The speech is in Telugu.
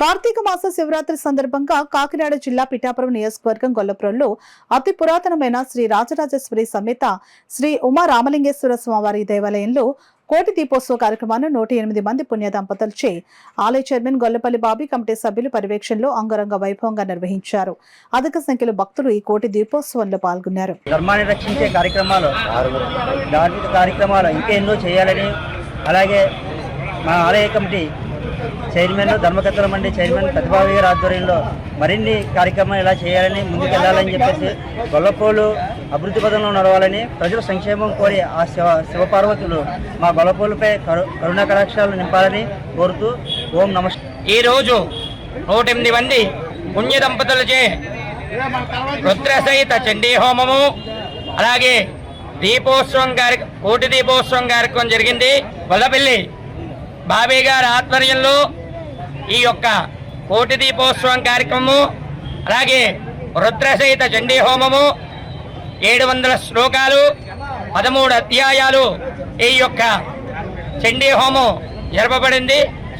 కార్తీక మాస శివరాత్రి సందర్భంగా కాకినాడ జిల్లా పిఠాపురం నియోజకవర్గం గొల్లపురంలో అతి పురాతనమైన శ్రీ రాజరాజేశ్వరి సమేత శ్రీ ఉమా రామలింగేశ్వర స్వామివారి దేవాలయంలో కోటి దీపోత్సవ కార్యక్రమాన్ని 108 మంది పుణ్య దంపతులచే ఆలయ చైర్మన్ గొల్లపల్లి బాబీ కమిటీ సభ్యులు పర్యవేక్షణలో అంగరంగ వైభవంగా నిర్వహించారు. అధిక సంఖ్యలో భక్తులు ఈ కోటి దీపోత్సవంలో పాల్గొన్నారు. ధర్మాన్ని రక్షించే కార్యక్రమాలు, ధార్మిక కార్యక్రమాలు ఇంకా ఎన్నో చేయాలని, అలాగే మా ఆలయ కమిటీ చైర్మన్ ధర్మకర్తల మండలి చైర్మన్ ప్రతిభావి గారి ఆధ్వర్యంలో మరిన్ని కార్యక్రమాలు ఇలా చేయాలని, ముందుకెళ్లాలని చెప్పేసి గొల్లపోలు అభివృద్ధి పదంలో నడవాలని, ప్రజల సంక్షేమం కోరి ఆ శివపార్వతులు మా గొల్లపోలుపై కరుణా కటాక్షాలు నింపాలని కోరుతూ ఓం నమస్కారం. ఈరోజు 108 మంది పుణ్య దంపతులచే రుద్రసహిత చండీ హోమము, అలాగే దీపోత్సవం కోటి దీపోత్సవం కార్యక్రమం జరిగింది. గొల్లపల్లి బాబీ గారి ఆధ్వర్యంలో ఈ యొక్క కోటి దీపోత్సవం కార్యక్రమము, అలాగే రుద్రసహిత చండీ హోమము, 700 శ్లోకాలు, 13 అధ్యాయాలు ఈ యొక్క చండీ హోమం జరపబడింది.